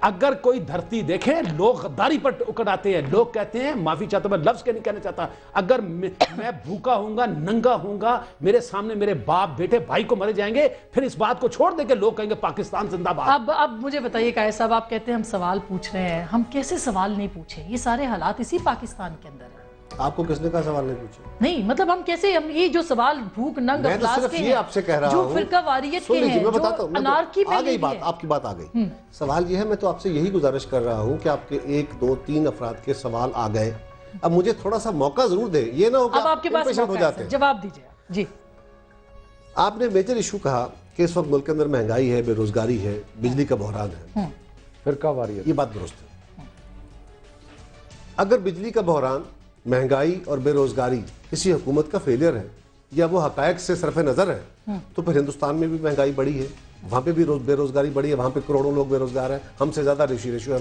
اگر کوئی دھرتی دیکھیں لوگ غداری پر اکڑ آتے ہیں, لوگ کہتے ہیں, معافی چاہتا ہوں میں لفظ کے نہیں کہنا چاہتا, اگر میں بھوکا ہوں گا, ننگا ہوں گا, میرے سامنے میرے باپ بیٹے بھائی کو مرے جائیں گے, پھر اس بات کو چھوڑ دیں کہ لوگ کہیں گے پاکستان زندہ باد. اب مجھے بتائیے قائد صاحب, آپ کہتے ہیں ہم سوال پوچھ رہے ہیں, ہم کیسے سوال نہیں پوچھیں؟ یہ سارے حالات اسی پاکستان کے اندر ہیں. آپ کو کس نے کہا سوال نہیں پوچھے؟ نہیں مطلب ہم کیسے, ہم یہ جو سوال بھوک ننگ افلاس کے ہیں, آپ سے کہہ رہا جو ہوں, فرقہ واریت کے ہیں, جو انارکی پہ گئی بات, آپ کی بات آ گئی. سوال یہ ہے, میں تو آپ سے یہی گزارش کر رہا ہوں کہ آپ کے 1 2 3 افراد کے سوال آ گئے, اب مجھے تھوڑا سا موقع ضرور دیں, یہ نہ ہو کہ آپ کے پاس ہو جاتے ہیں. جواب دیجئے. جی آپ نے میجر ایشو کہا کہ اس وقت ملک کے اندر مہنگائی ہے, بے روزگاری ہے, بجلی کا بحران ہے, فرقہ واریت, یہ بات درست ہے. اگر بجلی کا بحران, مہنگائی اور بے روزگاری کسی حکومت کا فیلئر ہے یا وہ حقائق سے صرف نظر ہے, تو پھر ہندوستان میں بھی مہنگائی بڑی ہے, وہاں پہ بھی بے روزگاری بڑی ہے, وہاں پہ کروڑوں لوگ بے روزگار ہیں, ہم سے زیادہ ریشو ہے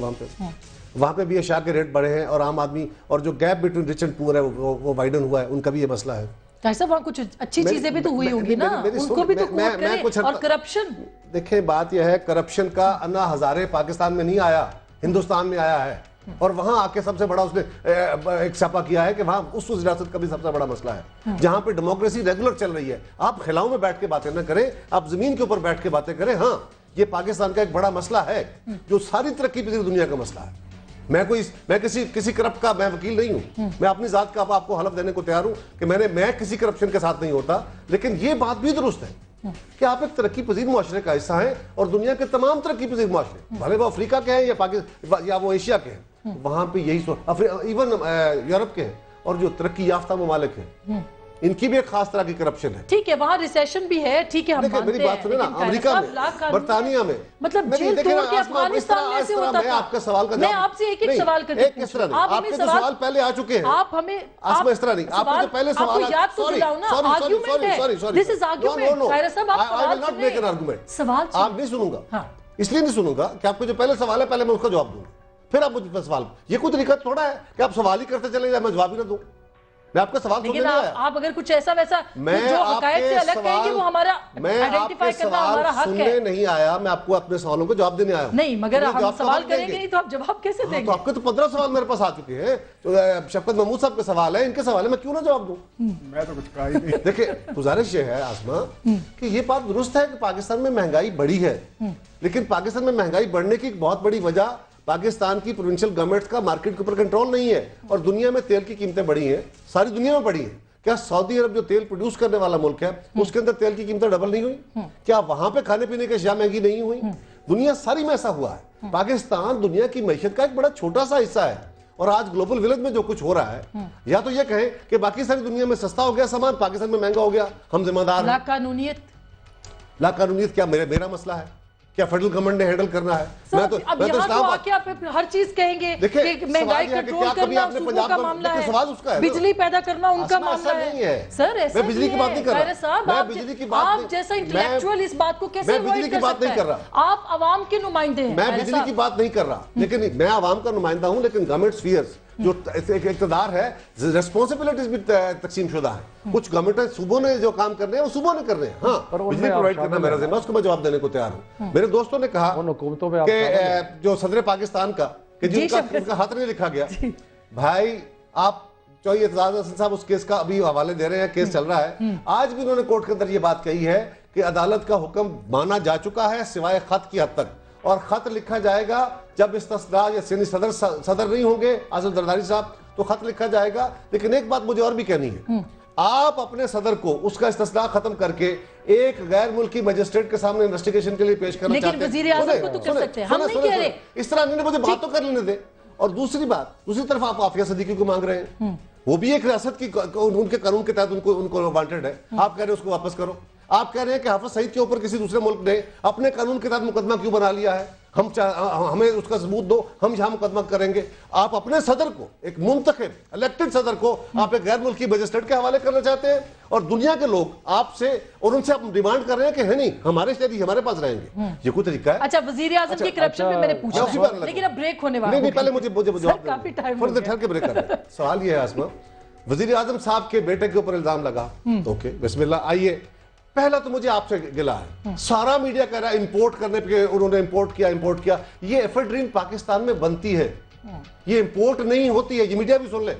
وہاں پہ بھی اشیاء کے ریٹ بڑھے ہیں, اور عام آدمی اور جو گیپ بٹوین رچ اینڈ پور ہے وہ وائڈن ہوا ہے, ان کا بھی یہ مسئلہ ہے. صاحب وہاں کچھ اچھی چیزیں بھی تو ہوئی ہوں گی نا, ان کو بھی تو کوٹ کریں. اور کرپشن, دیکھیں بات یہ ہے, کرپشن کا انا ہزارے پاکستان میں نہیں آیا, ہندوستان میں آیا ہے, اور وہاں آ کے سب سے بڑا اس نے ایک چھاپا کیا ہے کہ وہاں اس ریاست کا بھی سب سے بڑا مسئلہ ہے جہاں پہ ڈیموکریسی ریگولر چل رہی ہے. آپ خلاؤں میں بیٹھ کے باتیں نہ کریں, آپ زمین کے اوپر بیٹھ کے باتیں کریں. ہاں یہ پاکستان کا ایک بڑا مسئلہ ہے جو ساری ترقی پذیر دنیا کا مسئلہ ہے. میں کسی کرپٹ کا میں وکیل نہیں ہوں, میں اپنی ذات کا آپ کو حلف دینے کو تیار ہوں کہ میں کسی کرپشن کے ساتھ نہیں ہوتا, لیکن یہ بات بھی درست ہے کہ آپ ایک ترقی پذیر معاشرے کا حصہ ہیں, اور دنیا کے تمام ترقی پذیر معاشرے, بھلے وہ افریقہ کے ہیں یا پاکستان یا وہ ایشیا کے ہیں, وہاں پہ یہی ایون یورپ کے ہیں, اور جو ترقی یافتہ ممالک ہیں ان کی بھی ایک خاص طرح کی کرپشن ہے. ٹھیک ہے وہاں ریسیشن بھی ہے, ٹھیک ہے ہم مانتے ہیں, میری بات سنیں نا, امریکہ میں, برطانیہ میں, مطلب جیل توڑ کے افغانستان میں سے ہوتا تھا. آپ کا سوال کا میں آپ سے ایک سوال کرتی ہوں, کس طرح نہیں, آپ کے سوال پہلے آ چکے ہیں, آپ ہمیں اس طرح نہیں, آپ کے پہلے سوال, آپ کو یاد تو دلاؤ نا, آرگیومنٹ ہے, دس از آرگیومنٹ. خیر صاحب آپ سوال سنیں, سوال آپ نہیں سنوں گا, اس لیے نہیں سنوں گا کہ آپ کو جو پہلے سوال ہے پہلے میں اس کا جواب دوں, پھر آپ مجھ پر سوال. یہ کوئی طریقہ تھوڑا ہے کہ آپ سوال ہی کرتے چلے جائیں, میں جواب ہی نہ دوں. میں آپ کا سوال سننے نہیں آیا. آپ اگر کچھ ایسا ویسا جو حقائق سے الگ کہیں گے وہ ہمارا آئیڈینٹیفائی کرنا ہمارا حق ہے. سننے نہیں آیا, میں آپ کو اپنے سوالوں کو جواب دینے آیا ہوں. نہیں مگر ہم سوال کریں گے نہیں تو آپ جواب کیسے دیں گے؟ تو آپ کے تو 15 سوال میرے پاس آ چکے ہیں. شفقت محمود صاحب کے سوال ہیں, ان کے سوال ہے, میں کیوں نہ جواب دوں؟ میں تو کچھ کہا ہی نہیں. دیکھیں گزارش یہ ہے آسما کہ یہ بات درست ہے کہ پاکستان میں مہنگائی بڑھی ہے, لیکن پاکستان میں مہنگائی بڑھنے کی ایک بہت بڑی وجہ پاکستان کی پروونشل گورنمنٹس کا مارکیٹ کے اوپر کنٹرول نہیں ہے, اور دنیا میں تیل کی قیمتیں بڑھی ہیں, ساری دنیا میں بڑھی ہیں. کیا سعودی عرب جو تیل پروڈیوس کرنے والا ملک ہے اس کے اندر تیل کی قیمتیں ڈبل نہیں ہوئی؟ کیا وہاں پہ کھانے پینے کی اشیاء مہنگی نہیں ہوئی؟ دنیا ساری میں ایسا ہوا ہے. پاکستان دنیا کی معیشت کا ایک بڑا چھوٹا سا حصہ ہے, اور آج گلوبل ولیج میں جو کچھ ہو رہا ہے, یا تو یہ کہیں کہ باقی ساری دنیا میں سستا ہو گیا سامان, پاکستان میں مہنگا ہو گیا, ہم ذمہ دار ہیں. لا قانونیت کیا میرا مسئلہ ہے؟ کیا فیڈرل گورنمنٹ نے ہینڈل کرنا ہے؟ اب یہاں تو آ کے آپ ہر چیز کہیں گے کہ مہنگائی کنٹرول کرنا صوبوں کا معاملہ ہے, بجلی پیدا کرنا ان کا معاملہ ہے. سر ایسا بجلی کی بات نہیں کر رہا, آپ جیسا انٹلیکچوئل اس بات کو کیسے اوائڈ کر سکتا ہے؟ آپ عوام کے نمائندے ہیں. میں بجلی کی بات نہیں کر رہا, لیکن میں عوام کا نمائندہ ہوں, لیکن گورنمنٹ سفیئرز جو اقتدار ہے, ریسپانسبلٹیز بھی تقسیم شدہ ہیں. کچھ گورنمنٹ صوبوں نے جو کام کرنے ہیں وہ صوبوں نے کرنے ہیں. ہاں بجلی پرووائڈ کرنا میرا ذمہ, اس کو میں جواب دینے کو تیار ہوں. میرے دوستوں نے کہا کہ جو صدر پاکستان کا کہ جن کا خط نہیں لکھا گیا, بھائی آپ چوہی اعتزاز حسن صاحب اس کیس کا ابھی حوالے دے رہے ہیں, کیس چل رہا ہے. آج بھی انہوں نے کورٹ کے اندر یہ بات کہی ہے کہ عدالت کا حکم مانا جا چکا ہے سوائے خط کی حد تک, اور خط لکھا جائے گا جب استثناء یا سینی صدر نہیں ہوں گے عاصم زرداری صاحب, تو خط لکھا جائے گا. لیکن ایک بات مجھے اور بھی کہنی ہے, آپ اپنے صدر کو اس کا استثناء ختم کر کے ایک غیر ملکی مجسٹریٹ کے سامنے انویسٹیگیشن کے لیے پیش کرنا چاہتے ہیں. لیکن وزیر اعظم کو تو کر سکتے ہیں, ہم نہیں کہہ رہے اس طرح نہیں, مجھے بات تو کر لینے دیں. اور دوسری طرف آپ عافیہ صدیقی کو مانگ رہے ہیں, وہ بھی ایک ریاست کی ان کے قانون کے تحت ان کو وانٹڈ ہے. آپ کہہ رہے ہیں اس کو واپس کرو. آپ کہہ رہے ہیں کہ حافظ سعید کے اوپر کسی دوسرے ملک نے اپنے قانون کے تحت مقدمہ کیوں بنا لیا ہے, ہمیں اس کا ثبوت دو, ہم یہاں مقدمہ کریں گے. آپ اپنے صدر کو, ایک منتخب الیکٹڈ صدر کو آپ ایک غیر ملکی مجسٹریٹ کے حوالے کرنا چاہتے ہیں, اور دنیا کے لوگ آپ سے اور ان سے آپ ڈیمانڈ کر رہے ہیں کہ ہے نہیں ہمارے شہری ہمارے پاس رہیں گے. یہ کوئی طریقہ ہے؟ اچھا وزیر اعظم کی کرپشن پہ میں نے پوچھا ہے, لیکن اب بریک ہونے والا ہے. نہیں پہلے مجھے جواب دیں, ٹھہر کے بریک کریں. سوال یہ ہے آسما, وزیر اعظم صاحب کے بیٹے کے اوپر الزام لگا, اوکے بسم اللہ, آئیے پہلا تو مجھے آپ سے گلا ہے، سارا میڈیا کہہ رہا ہے امپورٹ کرنے پہ، انہوں نے امپورٹ کیا، یہ ایفیڈرین پاکستان میں بنتی ہے، یہ امپورٹ نہیں ہوتی ہے، یہ میڈیا بھی سن لے،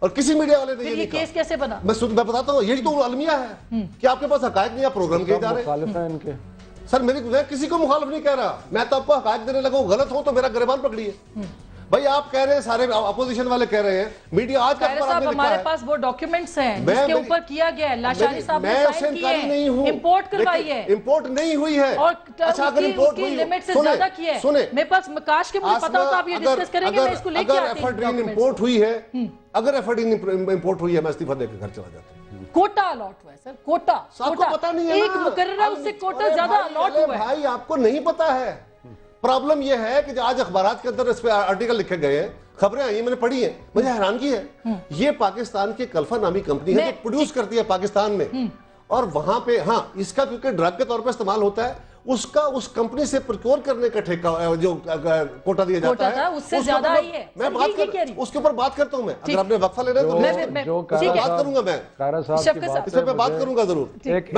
اور کسی میڈیا والے نے یہ نہیں کہا۔ کیس کیسے بنا؟ میں بتاتا ہوں، یہی تو المیہ ہے کہ آپ کے پاس حقائق نہیں، آپ پروگرام کیے جا رہے ہیں۔ سر میں کسی کو مخالف نہیں کہہ رہا، میں تو آپ کو حقائق دینے لگا ہوں، غلط ہوں تو میرا گریبان پکڑیے۔ بھائی آپ کہہ رہے ہیں، سارے اپوزیشن والے کہہ رہے ہیں، میڈیا آج کا صاحب ہمارے پاس وہ ڈاکیومنٹس ہیں جس کے اوپر کیا گیا ہے، لاشاری صاحب نے سائن کی ہے، امپورٹ کروائی ہے، امپورٹ نہیں ہوئی ہے، اور اس کی لیمٹ سے زیادہ کی ہے۔ میرے پاس کاش کے مجھے پتا ہوتا آپ یہ ڈسکس کریں گے، میں اس کو لے کے آتی ہوں۔ اگر ایفیڈرین امپورٹ ہوئی ہے، اگر ایفیڈرین امپورٹ ہوئی ہے، میں استعفیٰ دے کے گھر چلا جاتا ہوں۔ کوٹا الاٹ ہوا ہے سر، کوٹا، آپ کو پتا نہیں ہے، ایک مقررہ اس سے کوٹا زیادہ الاٹ ہوا ہے۔ بھائی آپ کو نہیں پتا ہے، پرابلم یہ ہے کہ آج اخبارات کے اندر اس پہ آرٹیکل لکھے گئے ہیں، خبریں آئی ہیں، میں نے پڑھی ہیں، مجھے حیرانگی ہے، یہ پاکستان کی کلفا نامی کمپنی ہے جو پروڈیوس کرتی ہے پاکستان میں، اور وہاں پہ ہاں اس کا کیونکہ ڈرگ کے طور پہ استعمال ہوتا ہے، اس کا اس کمپنی سے پروکیور کرنے کا ٹھیکہ جو کوٹا دیا جاتا ہے، اس سے زیادہ آئی ہے، میں اس کے اوپر بات کرتا ہوں، میں اگر آپ نے وقفہ لینا ہے تو بات کروں گا، میں اس پہ بات کروں گا ضرور۔ ایک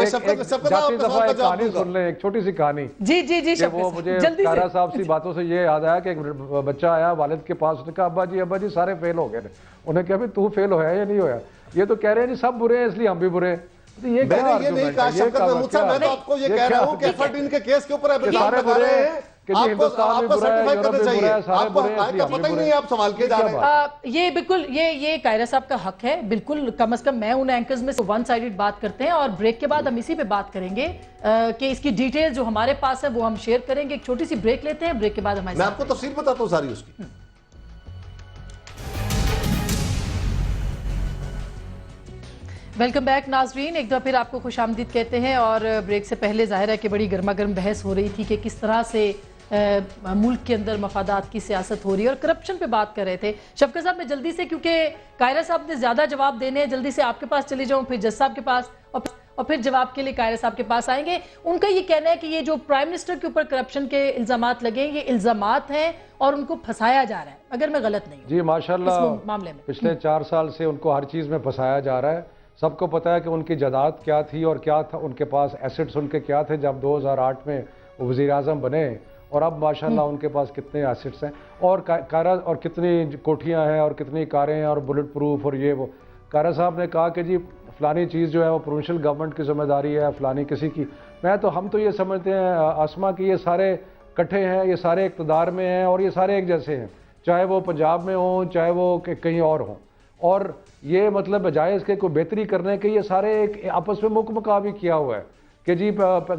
چھوٹی سی کہانی، جی جی جی، وہ مجھے کائرہ صاحب سی باتوں سے یہ یاد آیا کہ ایک بچہ آیا والد کے پاس، نے کہا ابا جی سارے فیل ہو گئے، انہیں کہا بھی تو فیل ہویا یا نہیں ہویا؟ یہ تو کہہ رہے ہیں جی سب برے ہیں اس لیے ہم بھی برے ہیں۔ میں نے یہ نہیں کہا شفقت محمود صاحب، میں تو آپ کو یہ کہہ رہا ہوں کہ ایفیڈرین کے کیس کے اوپر ابلاغ لگا رہے ہیں، آپ کو سرٹیفائی کرنا چاہیے، آپ کو حقائق کا پتہ ہی نہیں ہے، آپ سوال کیے جا رہے ہیں۔ یہ بالکل یہ کائرہ صاحب کا حق ہے، بالکل، کم از کم میں ان اینکرز میں سے ون سائیڈڈ بات کرتے ہیں، اور بریک کے بعد ہم اسی پہ بات کریں گے کہ اس کی ڈیٹیل جو ہمارے پاس ہے وہ ہم شیئر کریں گے۔ ایک چھوٹی سی بریک لیتے ہیں، بریک کے بعد ہمارے میں آپ کو تفصیل بتاتا ہوں ساری اس کی۔ ویلکم بیک ناظرین، ایک دفعہ پھر آپ کو خوش آمدید کہتے ہیں، اور بریک سے پہلے ظاہر ہے کہ بڑی گرما گرم بحث ہو رہی تھی کہ کس طرح سے ملک کے اندر مفادات کی سیاست ہو رہی ہے، اور کرپشن پہ بات کر رہے تھے۔ شفقت صاحب میں جلدی سے، کیونکہ قاہرہ صاحب نے زیادہ جواب دینے ہیں، جلدی سے آپ کے پاس چلی جاؤں، پھر جج صاحب کے پاس، اور پھر جواب کے لیے قاہرہ صاحب کے پاس آئیں گے۔ ان کا یہ کہنا ہے کہ یہ جو پرائم منسٹر کے اوپر کرپشن کے الزامات لگے، یہ الزامات ہیں اور ان کو پھنسایا جا رہا ہے، اگر میں غلط نہیں ہوں جی ماشاءاللہ، اس معاملے میں پچھلے 4 سال سے ان کو ہر چیز میں پھنسایا جا رہا ہے۔ سب کو پتا ہے کہ ان کی جائیداد کیا تھی اور کیا تھا ان کے پاس، ایسٹس ان کے کیا تھے جب 2008 میں وہ وزیر اعظم بنے، اور اب ماشاءاللہ ان کے پاس کتنے ایسٹس ہیں، اور اور کتنی کوٹھیاں ہیں اور کتنی کاریں ہیں اور بلٹ پروف اور یہ وہ۔ قاہرہ صاحب نے کہا کہ جی فلانی چیز جو ہے وہ پروونشل گورنمنٹ کی ذمہ داری ہے، فلانی کسی کی۔ ہم تو یہ سمجھتے ہیں آسما کہ یہ سارے کٹھے ہیں، یہ سارے اقتدار میں ہیں اور یہ سارے ایک جیسے ہیں، چاہے وہ پنجاب میں ہوں چاہے وہ کہیں اور ہوں، اور یہ مطلب بجائے اس کے کوئی بہتری کرنے کے یہ سارے ایک آپس میں مکمکا بھی کیا ہوا ہے کہ جی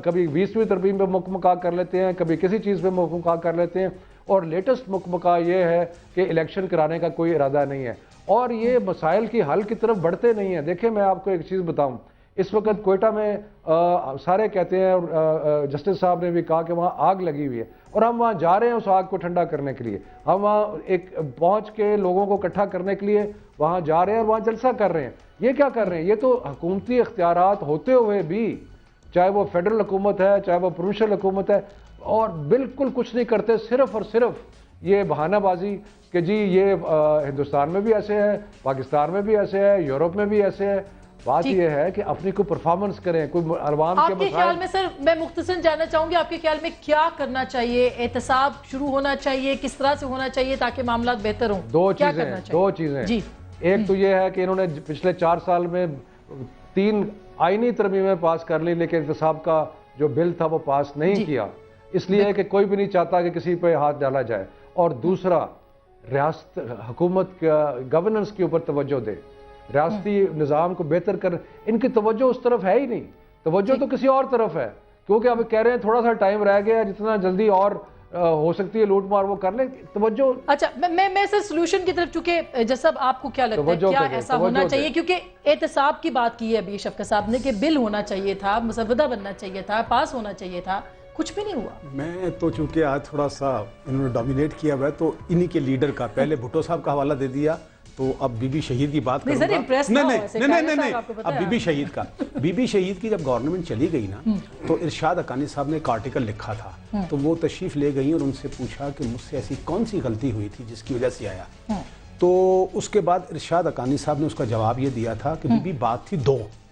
کبھی 20ویں ترمیم پہ مکمکا کر لیتے ہیں، کبھی کسی چیز پہ مکمکا کر لیتے ہیں، اور لیٹسٹ مکمکا یہ ہے کہ الیکشن کرانے کا کوئی ارادہ نہیں ہے، اور یہ مسائل کی حل کی طرف بڑھتے نہیں ہیں۔ دیکھیں میں آپ کو ایک چیز بتاؤں، اس وقت کوئٹہ میں سارے کہتے ہیں، اور جسٹس صاحب نے بھی کہا کہ وہاں آگ لگی ہوئی ہے، اور ہم وہاں جا رہے ہیں اس آگ کو ٹھنڈا کرنے کے لیے، ہم وہاں ایک پہنچ کے لوگوں کو اکٹھا کرنے کے لیے وہاں جا رہے ہیں اور وہاں جلسہ کر رہے ہیں۔ یہ کیا کر رہے ہیں؟ یہ تو حکومتی اختیارات ہوتے ہوئے بھی، چاہے وہ فیڈرل حکومت ہے چاہے وہ پروونشل حکومت ہے، اور بالکل کچھ نہیں کرتے، صرف اور صرف یہ بہانہ بازی کہ جی یہ ہندوستان میں بھی ایسے ہے، پاکستان میں بھی ایسے ہے، یورپ میں بھی ایسے ہے۔ بات یہ ہے کہ اپنی کوئی پرفارمنس کریں، کوئی عوام کے آپ کے خیال میں سر، میں مختصراً جاننا چاہوں گی آپ کے خیال میں کیا کرنا چاہیے؟ احتساب شروع ہونا چاہیے؟ کس طرح سے ہونا چاہیے تاکہ معاملات بہتر ہوں؟ دو چیزیں جی، ایک تو یہ ہے کہ انہوں نے پچھلے 4 سال میں 3 آئینی ترمیمیں پاس کر لی، لیکن احتساب کا جو بل تھا وہ پاس نہیں کیا، اس لیے کہ کوئی بھی نہیں چاہتا کہ کسی پہ ہاتھ ڈالا جائے۔ اور دوسرا، ریاست حکومت گورننس کے اوپر توجہ دے، ریاستی نظام کو بہتر کر، ان کی توجہ اس طرف ہے ہی نہیں، توجہ تو کسی اور طرف ہے، کیونکہ اب کہہ رہے ہیں تھوڑا سا ٹائم رہ گیا، جتنا جلدی اور ہو سکتی ہے لوٹ مار وہ کر لیں، توجہ۔ اچھا میں سر سلوشن کی طرف، چونکہ جیسا آپ کو کیا لگتا ہے کیا ایسا ہونا چاہیے؟ کیونکہ احتساب کی بات کی ہے ابھی شفقت صاحب نے کہ بل ہونا چاہیے تھا، مسودہ بننا چاہیے تھا، پاس ہونا چاہیے تھا، کچھ بھی نہیں ہوا۔ میں تو چونکہ آج تھوڑا سا انہوں نے ڈومینیٹ کیا ہوا ہے تو انہی کے لیڈر کا، پہلے بھٹو صاحب کا حوالہ دے دیا، تو اب بی بی شہید کی بات کروں گا۔ نہیں، اب بی بی شہید کا، بی بی شہید کی جب گورنمنٹ چلی گئی نا، تو ارشاد حقانی صاحب نے ایک آرٹیکل لکھا تھا، تو وہ تشریف لے گئی اور ان سے پوچھا کہ مجھ سے ایسی کون سی غلطی ہوئی تھی جس کی وجہ سے آیا، تو اس کے بعد ارشاد حقانی صاحب نے اس کا جواب یہ دیا تھا کہ بی بی بات تھی 2،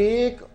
1